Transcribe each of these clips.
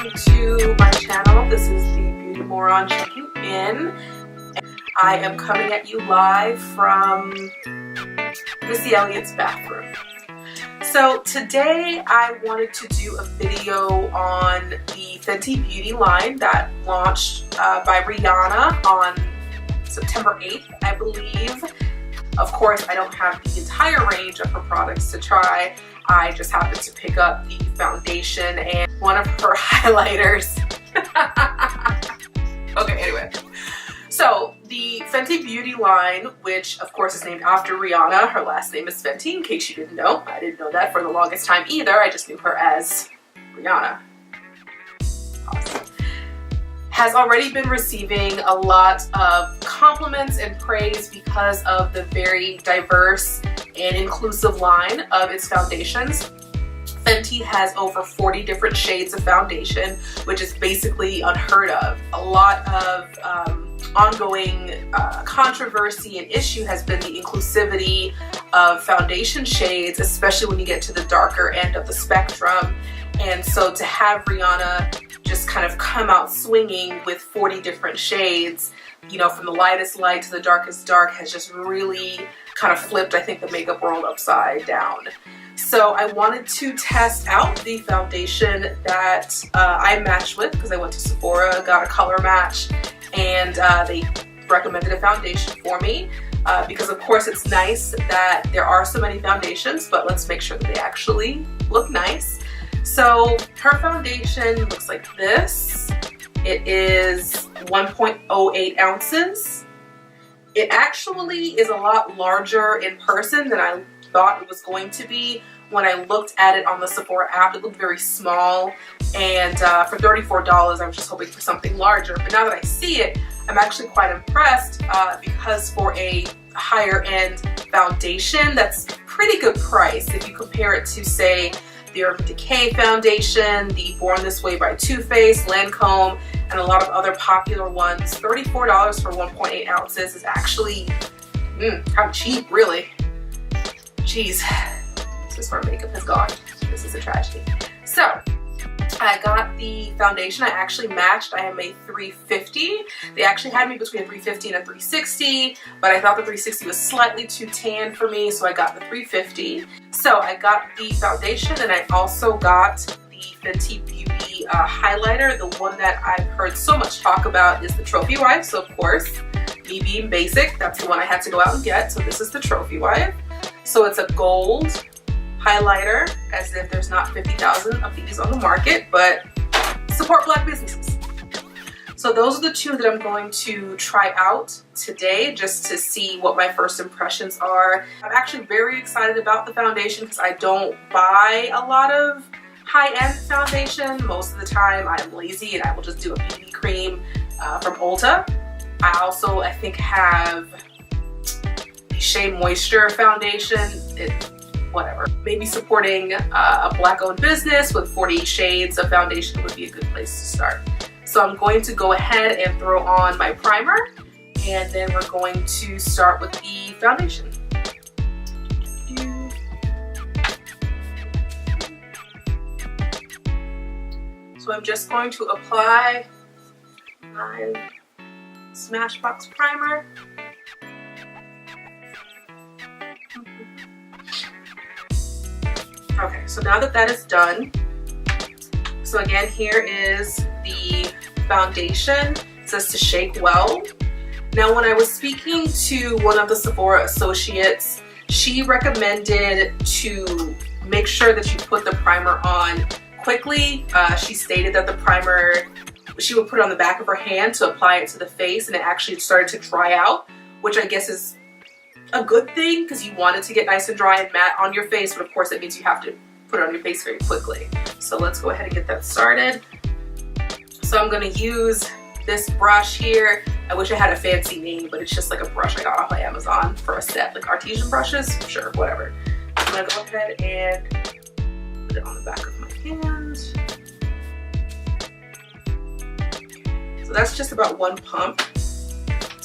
welcome to my channel. This is the Beauty Moron checking in. I am coming at you live from Missy Elliott's bathroom. So today I wanted to do a video on the Fenty Beauty line that launched by Rihanna on September 8th, I believe. Of course, I don't have the entire range of her products to try. I just happened to pick up the foundation and one of her highlighters. Okay, anyway. So, the Fenty Beauty line, which of course is named after Rihanna, her last name is Fenty, in case you didn't know. I didn't know that for the longest time either. I just knew her as Rihanna. Awesome. Has already been receiving a lot of compliments and praise because of the very diverse and inclusive line of its foundations. Fenty has over 40 different shades of foundation, which is basically unheard of. A lot of ongoing controversy and issue has been the inclusivity of foundation shades, especially when you get to the darker end of the spectrum. And so to have Rihanna just kind of come out swinging with 40 different shades, you know, from the lightest light to the darkest dark, has just really kind of flipped, I think, the makeup world upside down. So I wanted to test out the foundation that I matched with, because I went to Sephora, got a color match, and they recommended a foundation for me. Because of course it's nice that there are so many foundations, but let's make sure that they actually look nice. So her foundation looks like this. It is 1.08 ounces. It actually is a lot larger in person than I thought it was going to be. When I looked at it on the Sephora app, it looked very small, and for $34 I was just hoping for something larger. But now that I see it, I'm actually quite impressed because for a higher end foundation, that's pretty good price if you compare it to, say, the Urban Decay foundation, the Born This Way by Too Faced, Lancome, and a lot of other popular ones. $34 for 1.8 ounces is actually kind of cheap, really. Jeez, this is where makeup has gone. This is a tragedy. So, I got the foundation. I actually matched. I am a 350. They actually had me between a 350 and a 360, but I thought the 360 was slightly too tan for me, so I got the 350. So I got the foundation, and I also got the Fenty Beauty highlighter. The one that I've heard so much talk about is the Trophy Wife. So of course, me being basic, that's the one I had to go out and get. So this is the Trophy Wife. So it's a gold highlighter, as if there's not 50,000 of these on the market, but support Black businesses. So those are the two that I'm going to try out today, just to see what my first impressions are. I'm actually very excited about the foundation because I don't buy a lot of high-end foundation. Most of the time I'm lazy and I will just do a BB cream from Ulta. I also, I think, have the Shea Moisture foundation. Whatever. Maybe supporting a Black-owned business with 40 shades of foundation would be a good place to start. So I'm going to go ahead and throw on my primer, and then we're going to start with the foundation. So I'm just going to apply my Smashbox primer. Okay, so now that that is done, so again, here is the foundation. It says to shake well. Now, when I was speaking to one of the Sephora associates, she recommended to make sure that you put the primer on quickly. She stated that the primer, she would put it on the back of her hand to apply it to the face, and it actually started to dry out, which I guess is a good thing because you want it to get nice and dry and matte on your face, but of course that means you have to put it on your face very quickly. So let's go ahead and get that started. So I'm going to use this brush here. I wish I had a fancy name, but it's just like a brush I got off of Amazon for a set, like artesian brushes, sure, whatever. I'm going to go ahead and put it on the back of my hand. So that's just about one pump. It's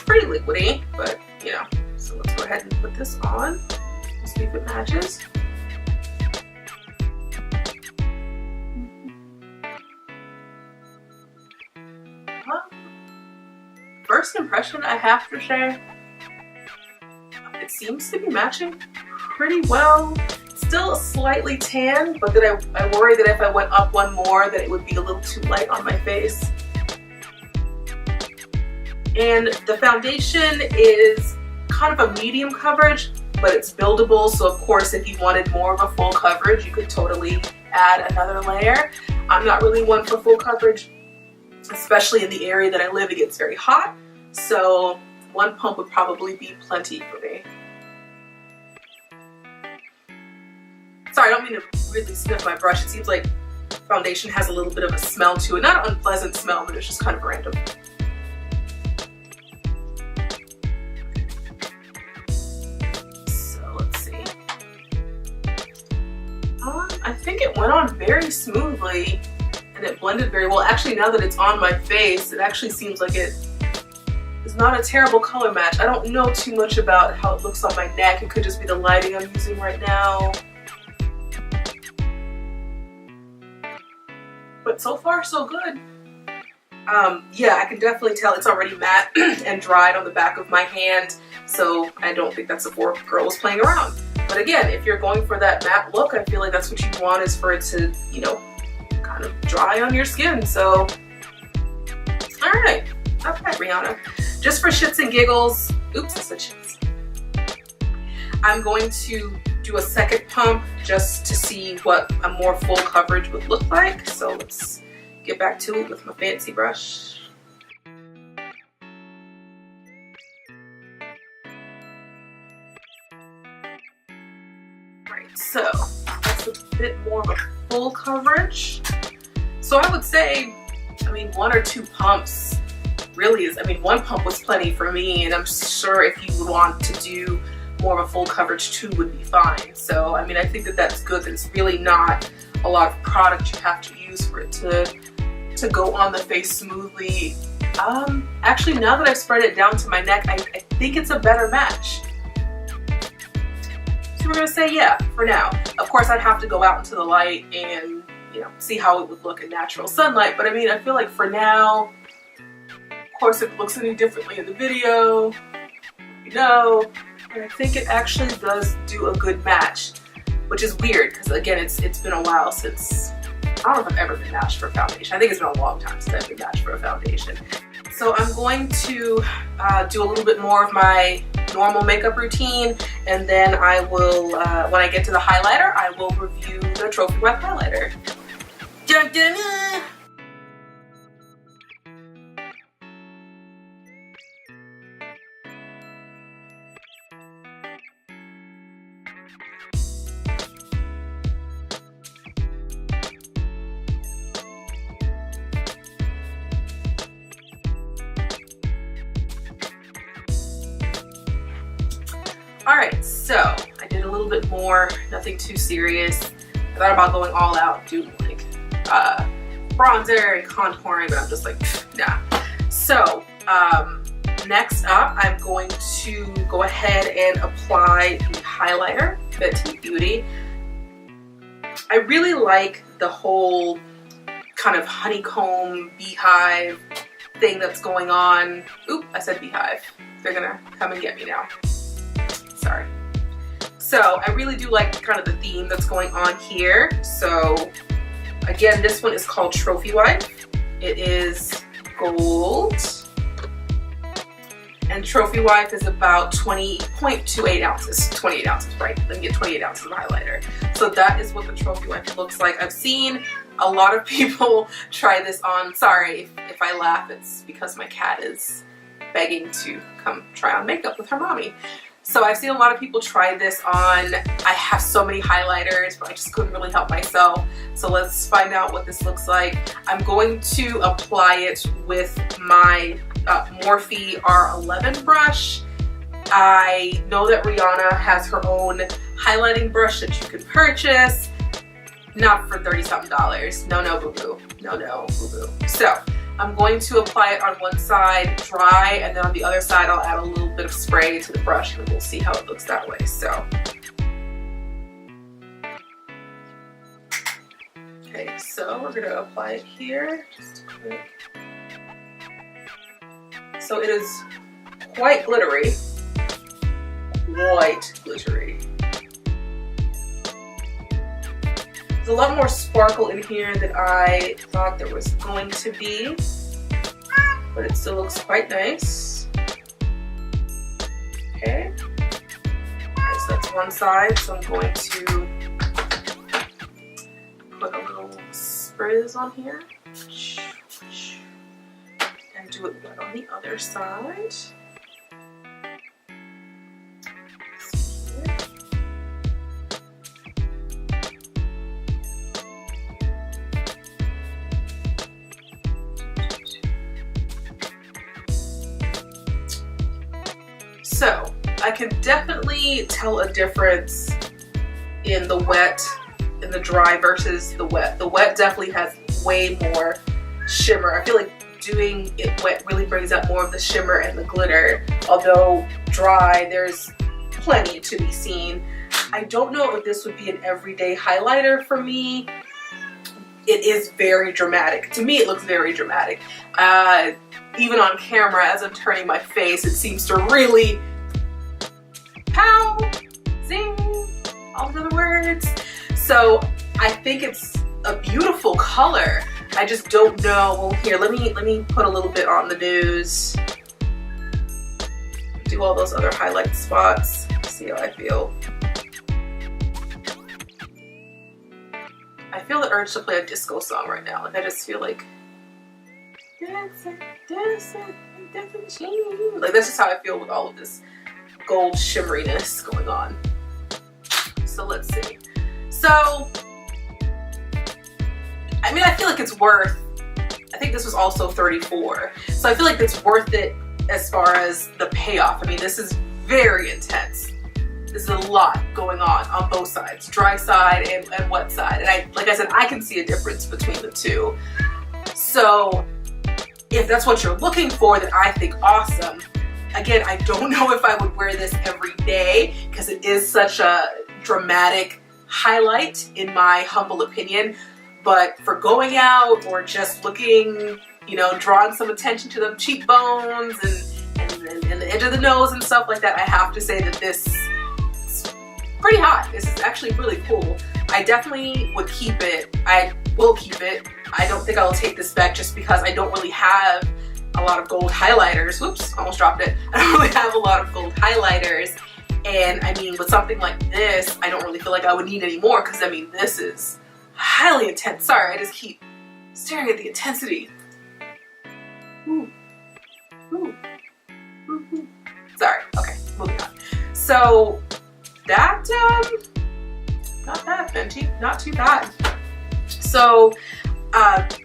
pretty liquidy, but you know. So let's go ahead and put this on and see if it matches. first impression, I have to say, it seems to be matching pretty well. Still slightly tan, but then I worry that if I went up one more that it would be a little too light on my face. And the foundation is kind of a medium coverage, but it's buildable, so of course if you wanted more of a full coverage, you could totally add another layer. I'm not really one for full coverage, especially in the area that I live. It gets very hot, so one pump would probably be plenty for me. Sorry, I don't mean to really sniff my brush. It seems like foundation has a little bit of a smell to it. Not an unpleasant smell, but it's just kind of random. So let's see. I think it went on very smoothly and it blended very well. Actually, now that it's on my face, it actually seems like it is not a terrible color match. I don't know too much about how it looks on my neck. It could just be the lighting I'm using right now. But so far, so good. Yeah, I can definitely tell it's already matte and dried on the back of my hand, so I don't think that's before girl was playing around. But again, if you're going for that matte look, I feel like that's what you want, is for it to, you know, kind of dry on your skin. So, all right, okay, Rihanna. Just for shits and giggles, oops, I said shits. I'm going to do a second pump just to see what a more full coverage would look like. So let's get back to it with my fancy brush. Right, so that's a bit more of a full coverage. So I would say, I mean, 1 or 2 pumps really is, I mean, 1 pump was plenty for me, and I'm sure if you would want to do more of a full coverage 2 would be fine. So I mean, I think that that's good, that it's really not a lot of product you have to use for it to go on the face smoothly. Actually, now that I've spread it down to my neck, I think it's a better match. So we're gonna say yeah for now. Of course, I'd have to go out into the light and, you know, see how it would look in natural sunlight, but I mean, I feel like for now, of course, if it looks any differently in the video, you know. And I think it actually does do a good match, which is weird because, again, it's been a while since, I don't know if I've ever been matched for a foundation. I think it's been a long time since I've been matched for a foundation. So I'm going to do a little bit more of my normal makeup routine, and then I will, when I get to the highlighter, I will review the Trophy Wipe highlighter. Dun, dun, dun. Alright, so I did a little bit more, nothing too serious. I thought about going all out, doing like bronzer and contouring, but I'm just like, nah. So, next up, I'm going to go ahead and apply the highlighter, Fenty Beauty. I really like the whole kind of honeycomb beehive thing that's going on. Oop, I said beehive. They're gonna come and get me now. Sorry. So I really do like kind of the theme that's going on here. So again, this one is called Trophy Wipe. It is gold. And Trophy Wipe is about 20.28 ounces. 28 ounces, right? Let me get 28 ounces of highlighter. So that is what the Trophy Wipe looks like. I've seen a lot of people try this on. Sorry if I laugh, it's because my cat is begging to come try on makeup with her mommy. So I've seen a lot of people try this on. I have so many highlighters, but I just couldn't really help myself. So let's find out what this looks like. I'm going to apply it with my Morphe R11 brush. I know that Rihanna has her own highlighting brush that you can purchase. Not for $30-something. No, boo-boo. No, boo-boo. So I'm going to apply it on one side dry, and then on the other side I'll add a little bit of spray to the brush, and we'll see how it looks that way. So, okay, so we're going to apply it here. Just quick. so it is quite glittery. Quite glittery. There's a lot more sparkle in here than I thought there was going to be, but it still looks quite nice. Okay, so that's one side, so I'm going to put a little spritz on here and do it right on the other side. So I can definitely tell a difference in the wet and the dry versus the wet. The wet definitely has way more shimmer. I feel like doing it wet really brings out more of the shimmer and the glitter, although dry there's plenty to be seen. I don't know if this would be an everyday highlighter for me. It is very dramatic. To me it looks very dramatic. Even on camera as I'm turning my face, it seems to really pow, zing, all the other words. So I think it's a beautiful color. I just don't know. Well, here, let me put a little bit on the nose. Do all those other highlight spots. See how I feel. I feel the urge to play a disco song right now. Like I just feel like dancing, dancing, dancing. Like that's just how I feel with all of this gold shimmeriness going on. So let's see. So I mean, I feel like it's worth, I think this was also 34. So I feel like it's worth it as far as the payoff. I mean, this is very intense. This is a lot going on both sides, dry side and wet side. And like I said, I can see a difference between the two. So if that's what you're looking for, then I think awesome. Again, I don't know if I would wear this every day because it is such a dramatic highlight in my humble opinion. But for going out or just looking, you know, drawing some attention to the cheekbones and the edge of the nose and stuff like that, I have to say that this is pretty hot. This is actually really cool. I definitely would keep it. I will keep it. I don't think I'll take this back just because I don't really have a lot of gold highlighters. Whoops, almost dropped it. I don't really have a lot of gold highlighters. And I mean, with something like this, I don't really feel like I would need any more because I mean, this is highly intense. Sorry, I just keep staring at the intensity. Ooh. Ooh. Ooh. Sorry. Okay, moving on. So that, not bad, Fenty. Not too bad. So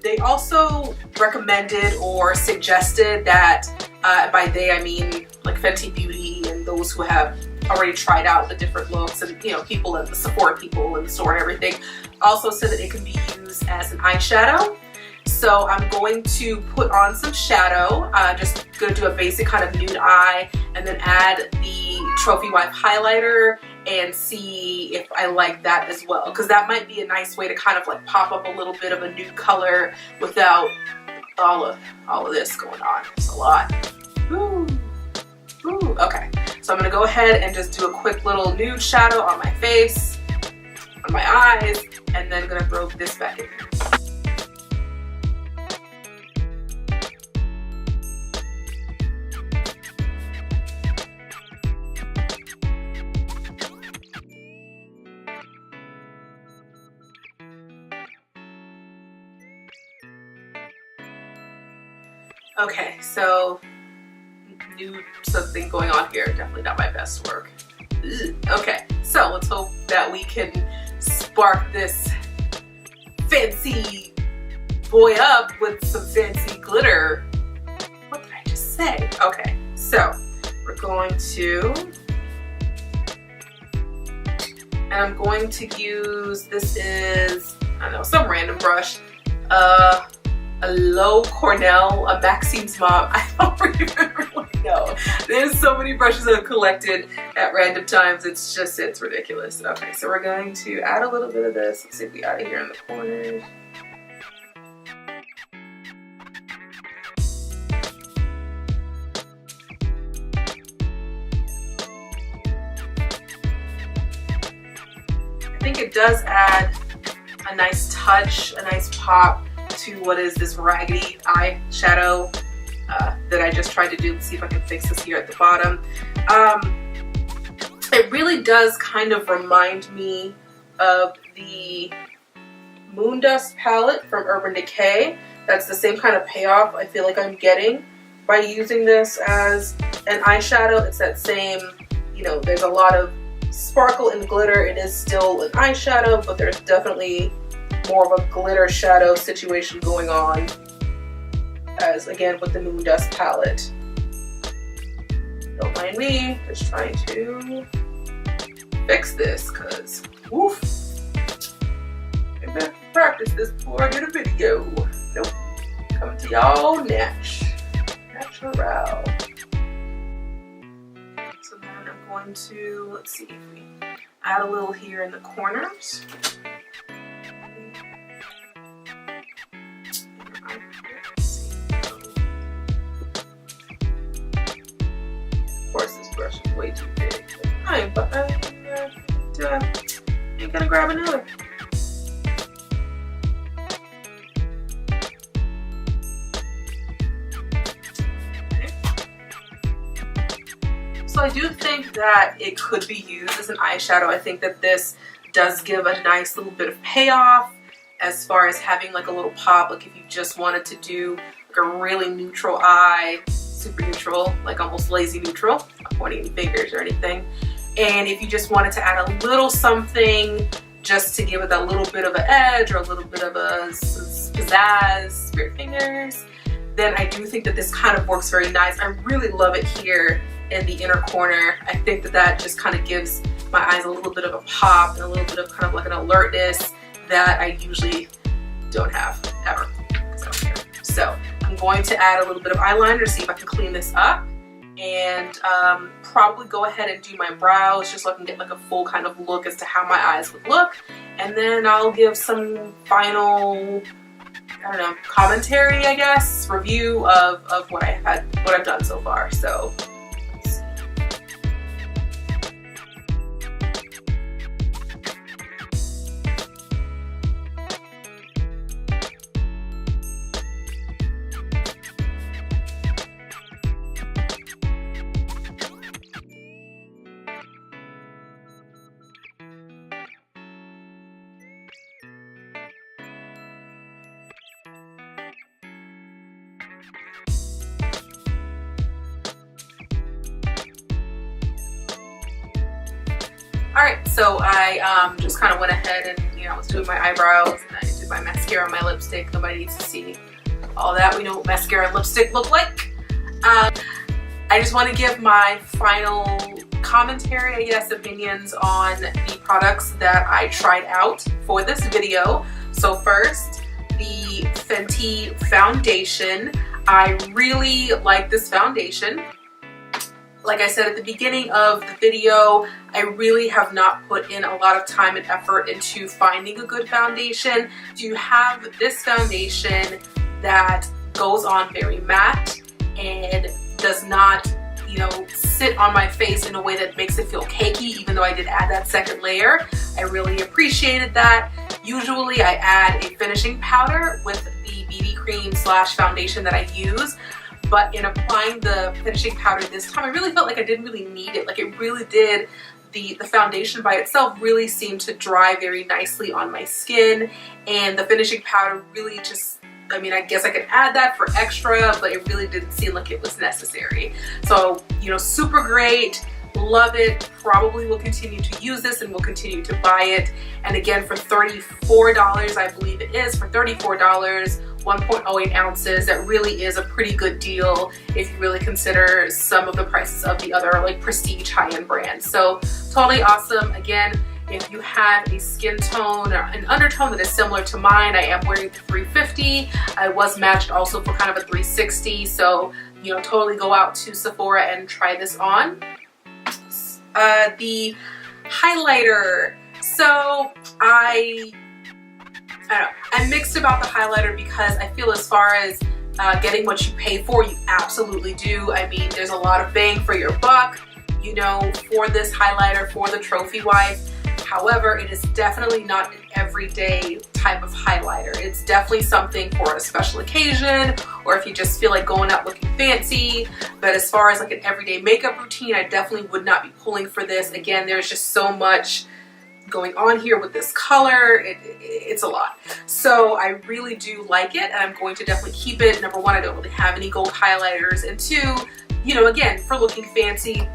they also recommended or suggested that, by they I mean like Fenty Beauty and those who have already tried out the different looks and, you know, people and the support people in the store and everything, also said that it can be used as an eyeshadow. So I'm going to put on some shadow, just going to do a basic kind of nude eye and then add the Trophy Wife highlighter and see if I like that as well. Because that might be a nice way to kind of like pop up a little bit of a nude color without all of this going on. It's a lot. Ooh. Ooh. Okay, so I'm going to go ahead and just do a quick little nude shadow on my face, on my eyes, and then I'm going to throw this back in here. Okay, so new something going on here. Definitely not my best work. Ugh. Okay, so let's hope that we can spark this fancy boy up with some fancy glitter. What did I just say? Okay, so we're going to, and I'm going to use, this is, I don't know, some random brush. A low Cornell, a Maxine's Mom. I don't even really know. There's so many brushes I've collected at random times. It's ridiculous. Okay, so we're going to add a little bit of this. Let's see if we add it here in the corners. think it does add a nice touch, a nice pop to what is this raggedy eyeshadow that I just tried to do. Let's see if I can fix this here at the bottom. It really does kind of remind me of the Moon Dust palette from Urban Decay. That's the same kind of payoff I feel like I'm getting by using this as an eyeshadow. It's that same, you know, there's a lot of sparkle and glitter. It is still an eyeshadow, but there's definitely more of a glitter shadow situation going on as, again, with the Moon Dust palette. Don't mind me, just trying to fix this, because, woof, I have to practice this before I get a video. Nope, coming to y'all natural. So then I'm going to, let's see if we add a little here in the corners. Of course, this brush is way too big. Fine, but I'm gonna grab another. So I do think that it could be used as an eyeshadow. I think that this does give a nice little bit of payoff as far as having like a little pop. Like if you just wanted to do like a really neutral eye, super neutral, like almost lazy neutral, not pointing any fingers or anything. And if you just wanted to add a little something just to give it that little bit of an edge or a little bit of a pizzazz, spirit fingers, then I do think that this kind of works very nice. I really love it here in the inner corner. I think that that just kind of gives my eyes a little bit of a pop and a little bit of kind of like an alertness that I usually don't have ever. So I'm going to add a little bit of eyeliner to see if I can clean this up, and probably go ahead and do my brows just so I can get like a full kind of look as to how my eyes would look, and then I'll give some final, I don't know, commentary, I guess, review of what I've done so far. So alright, so I just kind of went ahead and, you know, I was doing my eyebrows and I did my mascara and my lipstick. Nobody needs to see all that. We know what mascara and lipstick look like. I just want to give my final commentary, I guess, opinions on the products that I tried out for this video. So first, the Fenty foundation. I really like this foundation. Like I said at the beginning of the video, I really have not put in a lot of time and effort into finding a good foundation. You have this foundation that goes on very matte and does not, you know, sit on my face in a way that makes it feel cakey, even though I did add that second layer. I really appreciated that. Usually I add a finishing powder with the BB cream / foundation that I use. But in applying the finishing powder this time, I really felt like I didn't really need it. Like it really did, the foundation by itself really seemed to dry very nicely on my skin. And the finishing powder really just, I mean, I guess I could add that for extra, but it really didn't seem like it was necessary. So, you know, super great. Love it. Probably will continue to use this and will continue to buy it. And again, for $34, I believe it is, for $34, 1.08 ounces, that really is a pretty good deal if you really consider some of the prices of the other like prestige high-end brands. So totally awesome. Again, if you have a skin tone or an undertone that is similar to mine, I am wearing the 350. I was matched also for kind of a 360. So, you know, totally go out to Sephora and try this on. The highlighter. So I don't know, I'm mixed about the highlighter because I feel as far as getting what you pay for, you absolutely do. I mean, there's a lot of bang for your buck, you know, for this highlighter, for the Trophy Wife. However, it is definitely not an everyday type of highlighter. It's definitely something for a special occasion, or if you just feel like going out looking fancy. But as far as like an everyday makeup routine, I definitely would not be pulling for this. Again, there's just so much going on here with this color. It's a lot. So I really do like it, and I'm going to definitely keep it. Number one, I don't really have any gold highlighters, and two, you know, again, for looking fancy,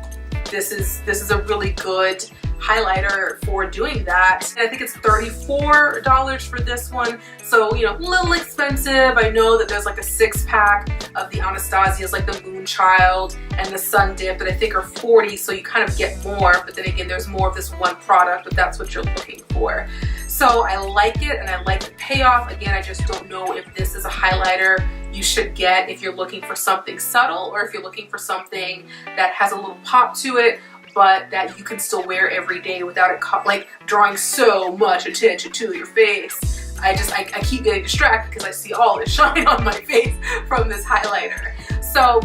this is a really good highlighter for doing that. And I think it's $34 for this one, so you know, a little expensive. I know that there's like a 6-pack of the Anastasias, like the Moonchild and the Sun Dip, that I think are $40, so you kind of get more, but then again, there's more of this one product, but that's what you're looking for. So I like it, and I like the payoff. Again, I just don't know if this is a highlighter you should get if you're looking for something subtle, or if you're looking for something that has a little pop to it, but that you can still wear every day without it like drawing so much attention to your face. I keep getting distracted because I see all this shine on my face from this highlighter. So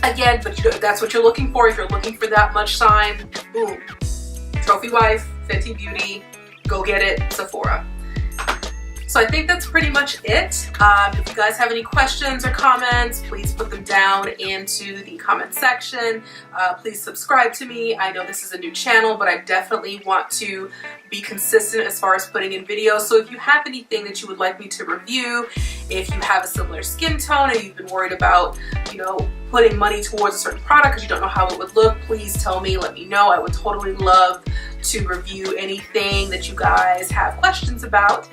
again, but you know, that's what you're looking for. If you're looking for that much shine, boom, Trophy Wife, Fenty Beauty, go get it, Sephora. So I think that's pretty much it. If you guys have any questions or comments, please put them down into the comment section. Please subscribe to me. I know this is a new channel, but I definitely want to be consistent as far as putting in videos. So if you have anything that you would like me to review, if you have a similar skin tone and you've been worried about, you know, putting money towards a certain product because you don't know how it would look, please tell me, let me know. I would totally love to review anything that you guys have questions about.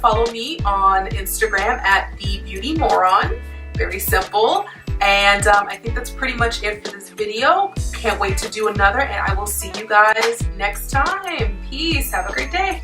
Follow me on Instagram at TheBeautyMoron. Very simple. And I think that's pretty much it for this video. Can't wait to do another, and I will see you guys next time. Peace. Have a great day.